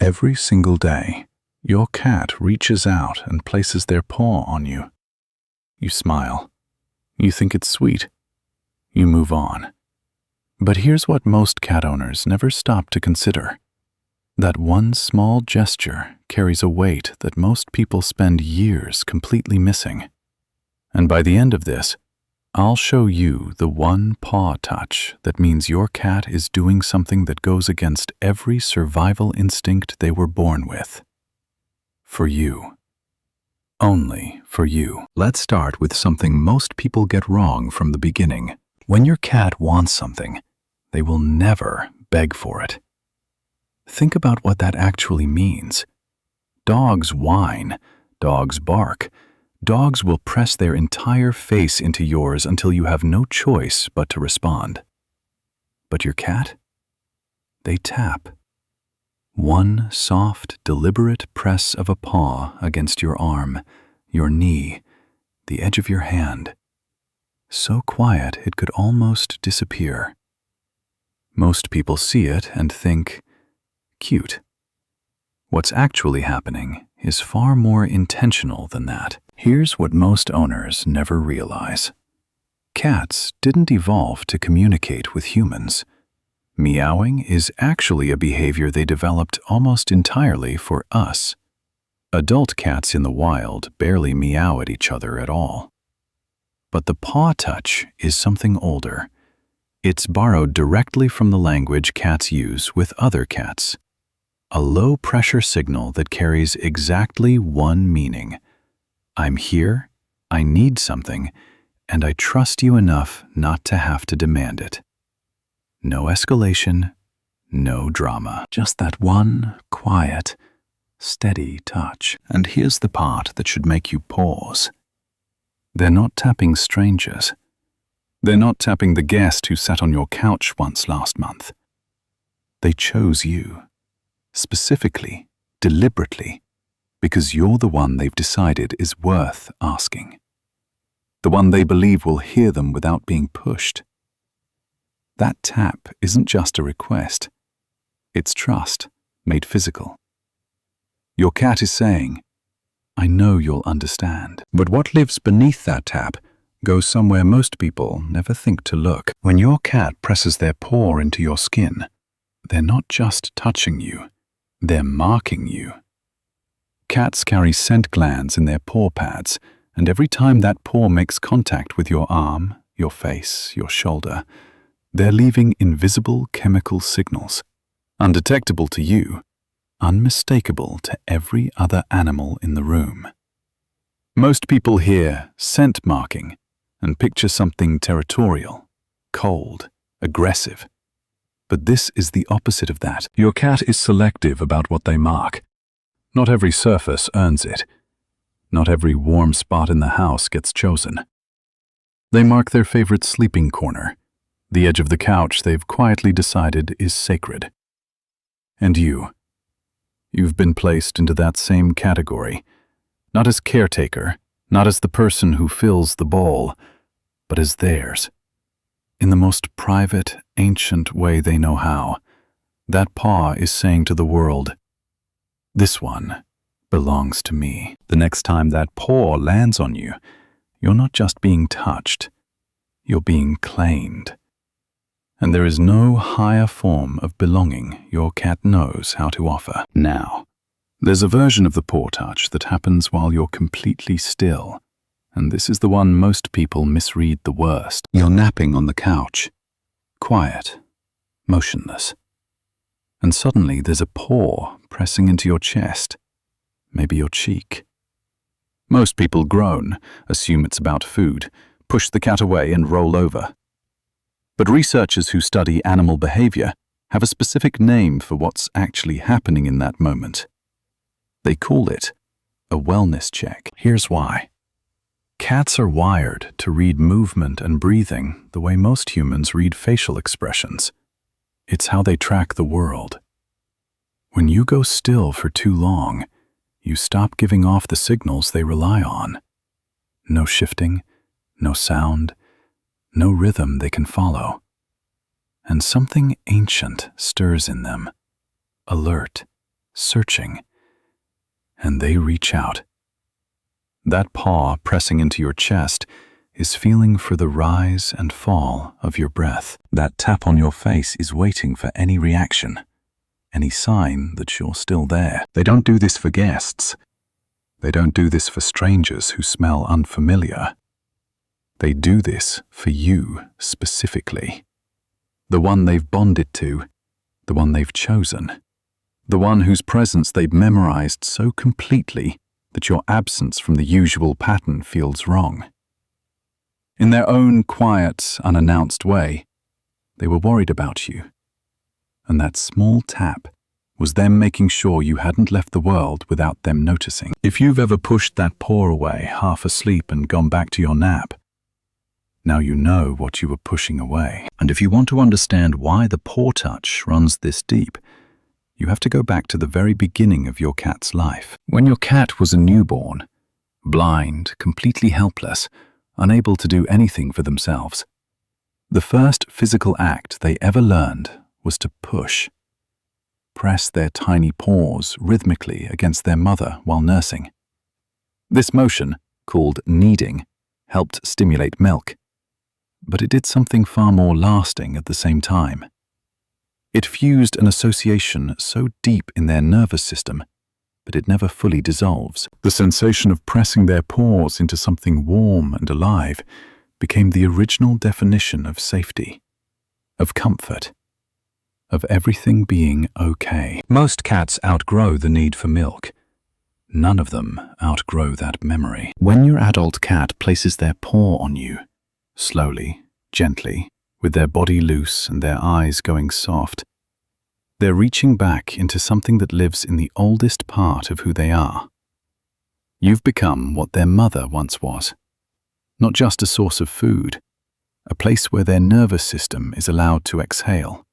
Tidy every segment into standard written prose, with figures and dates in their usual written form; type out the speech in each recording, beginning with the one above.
Every single day, your cat reaches out and places their paw on you. You smile. You think it's sweet. You move on. But here's what most cat owners never stop to consider. That one small gesture carries a weight that most people spend years completely missing. And by the end of this, I'll show you the one paw touch that means your cat is doing something that goes against every survival instinct they were born with. For you. Only for you. Let's start with something most people get wrong from the beginning. When your cat wants something, they will never beg for it. Think about what that actually means. Dogs whine, dogs bark. Dogs will press their entire face into yours until you have no choice but to respond. But your cat? They tap. One soft, deliberate press of a paw against your arm, your knee, the edge of your hand. So quiet it could almost disappear. Most people see it and think, cute. What's actually happening is far more intentional than that. Here's what most owners never realize. Cats didn't evolve to communicate with humans. Meowing is actually a behavior they developed almost entirely for us. Adult cats in the wild barely meow at each other at all. But the paw touch is something older. It's borrowed directly from the language cats use with other cats. A low-pressure signal that carries exactly one meaning. I'm here, I need something, and I trust you enough not to have to demand it. No escalation, no drama. Just that one quiet, steady touch. And here's the part that should make you pause. They're not tapping strangers. They're not tapping the guest who sat on your couch once last month. They chose you. Specifically, deliberately, because you're the one they've decided is worth asking. The one they believe will hear them without being pushed. That tap isn't just a request. It's trust, made physical. Your cat is saying, I know you'll understand. But what lives beneath that tap goes somewhere most people never think to look. When your cat presses their paw into your skin, they're not just touching you, they're marking you. Cats carry scent glands in their paw pads, and every time that paw makes contact with your arm, your face, your shoulder, they're leaving invisible chemical signals, undetectable to you, unmistakable to every other animal in the room. Most people hear scent marking and picture something territorial, cold, aggressive. But this is the opposite of that. Your cat is selective about what they mark. Not every surface earns it. Not every warm spot in the house gets chosen. They mark their favorite sleeping corner, the edge of the couch they've quietly decided is sacred. And you've been placed into that same category, not as caretaker, not as the person who fills the bowl, but as theirs. In the most private, ancient way they know how, that paw is saying to the world, this one belongs to me. The next time that paw lands on you, you're not just being touched, you're being claimed. And there is no higher form of belonging your cat knows how to offer. Now, there's a version of the paw touch that happens while you're completely still, and this is the one most people misread the worst. You're napping on the couch, quiet, motionless. And suddenly there's a paw pressing into your chest, maybe your cheek. Most people groan, assume it's about food, push the cat away and roll over. But researchers who study animal behavior have a specific name for what's actually happening in that moment. They call it a wellness check. Here's why. Cats are wired to read movement and breathing the way most humans read facial expressions. It's how they track the world. When you go still for too long, you stop giving off the signals they rely on. No shifting, no sound, no rhythm they can follow. And something ancient stirs in them, alert, searching, and they reach out. That paw pressing into your chest is feeling for the rise and fall of your breath. That tap on your face is waiting for any reaction, any sign that you're still there. They don't do this for guests. They don't do this for strangers who smell unfamiliar. They do this for you specifically. The one they've bonded to, the one they've chosen, the one whose presence they've memorized so completely that your absence from the usual pattern feels wrong. In their own quiet, unannounced way, they were worried about you. And that small tap was them making sure you hadn't left the world without them noticing. If you've ever pushed that paw away half asleep and gone back to your nap, now you know what you were pushing away. And if you want to understand why the paw touch runs this deep, you have to go back to the very beginning of your cat's life. When your cat was a newborn, blind, completely helpless, unable to do anything for themselves, the first physical act they ever learned was to push. Press their tiny paws rhythmically against their mother while nursing. This motion, called kneading, helped stimulate milk, but it did something far more lasting at the same time. It fused an association so deep in their nervous system, but it never fully dissolves. The sensation of pressing their paws into something warm and alive became the original definition of safety, of comfort, of everything being okay. Most cats outgrow the need for milk. None of them outgrow that memory. When your adult cat places their paw on you, slowly, gently, with their body loose and their eyes going soft, they're reaching back into something that lives in the oldest part of who they are. You've become what their mother once was. Not just a source of food, a place where their nervous system is allowed to exhale.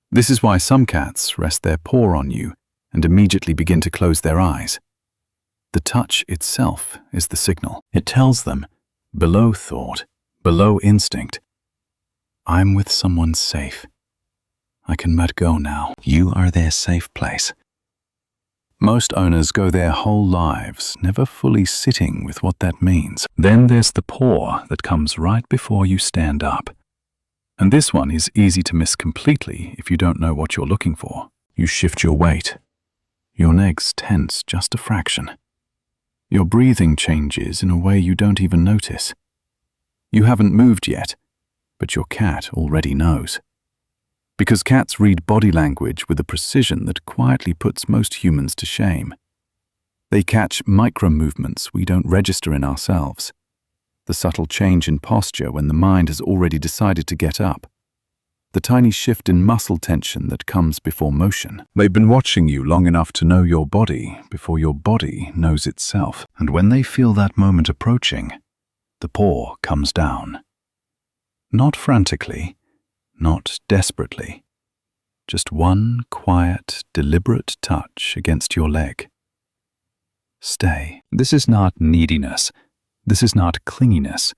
This is why some cats rest their paw on you and immediately begin to close their eyes. The touch itself is the signal. It tells them, below thought, below instinct, I'm with someone safe. I can let go now. You are their safe place. Most owners go their whole lives never fully sitting with what that means. Then there's the paw that comes right before you stand up. And this one is easy to miss completely if you don't know what you're looking for. You shift your weight. Your legs tense just a fraction. Your breathing changes in a way you don't even notice. You haven't moved yet, but your cat already knows. Because cats read body language with a precision that quietly puts most humans to shame. They catch micro-movements we don't register in ourselves. The subtle change in posture when the mind has already decided to get up. The tiny shift in muscle tension that comes before motion. They've been watching you long enough to know your body before your body knows itself. And when they feel that moment approaching, the paw comes down. Not frantically, not desperately. Just one quiet, deliberate touch against your leg. Stay. This is not neediness. This is not clinginess.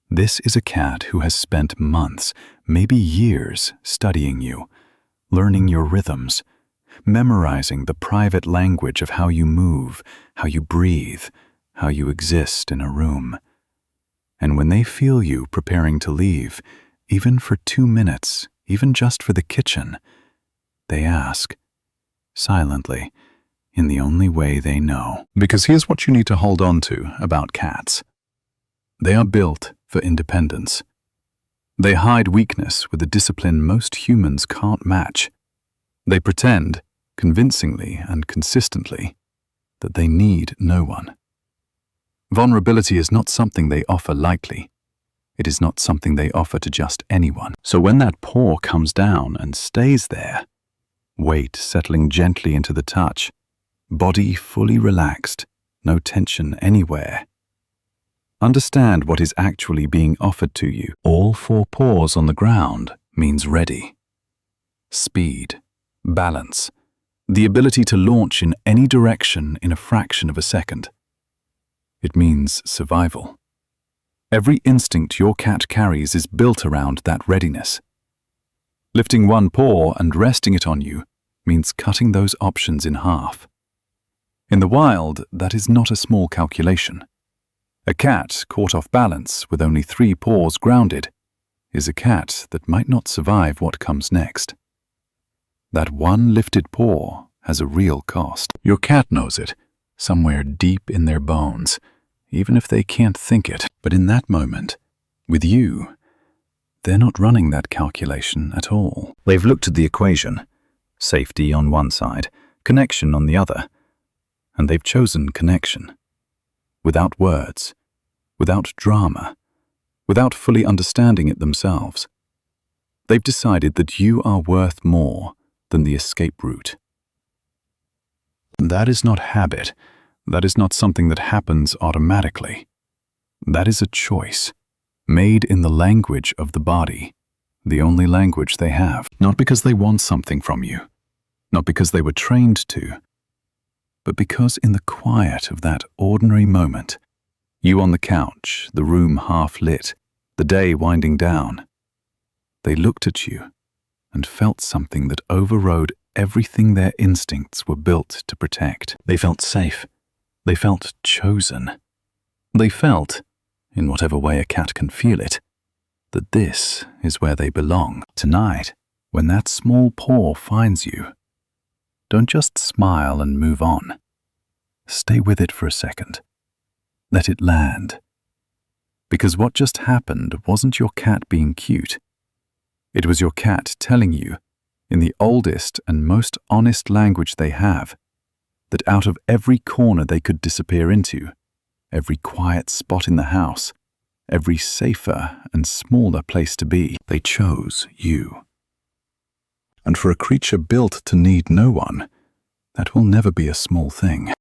This is a cat who has spent months, maybe years, studying you, learning your rhythms, memorizing the private language of how you move, how you breathe, how you exist in a room. And when they feel you preparing to leave, even for 2 minutes, even just for the kitchen, they ask, silently, in the only way they know. Because here's what you need to hold on to about cats. They are built for independence. They hide weakness with a discipline most humans can't match. They pretend, convincingly and consistently, that they need no one. Vulnerability is not something they offer lightly. It is not something they offer to just anyone. So when that paw comes down and stays there, weight settling gently into the touch, body fully relaxed, no tension anywhere, understand what is actually being offered to you. All 4 paws on the ground means ready. Speed, balance, the ability to launch in any direction in a fraction of a second. It means survival. Every instinct your cat carries is built around that readiness. Lifting one paw and resting it on you means cutting those options in half. In the wild, that is not a small calculation. A cat caught off balance with only 3 paws grounded is a cat that might not survive what comes next. That one lifted paw has a real cost. Your cat knows it, somewhere deep in their bones, even if they can't think it. But in that moment, with you, they're not running that calculation at all. They've looked at the equation, safety on one side, connection on the other, and they've chosen connection. Without words, without drama, without fully understanding it themselves. They've decided that you are worth more than the escape route. That is not habit. That is not something that happens automatically. That is a choice, made in the language of the body, the only language they have. Not because they want something from you, not because they were trained to, but because in the quiet of that ordinary moment, you on the couch, the room half lit, the day winding down, they looked at you and felt something that overrode everything their instincts were built to protect. They felt safe. They felt chosen. They felt, in whatever way a cat can feel it, that this is where they belong. Tonight, when that small paw finds you, don't just smile and move on. Stay with it for a second. Let it land. Because what just happened wasn't your cat being cute. It was your cat telling you, in the oldest and most honest language they have, that out of every corner they could disappear into, every quiet spot in the house, every safer and smaller place to be, they chose you. And for a creature built to need no one, that will never be a small thing.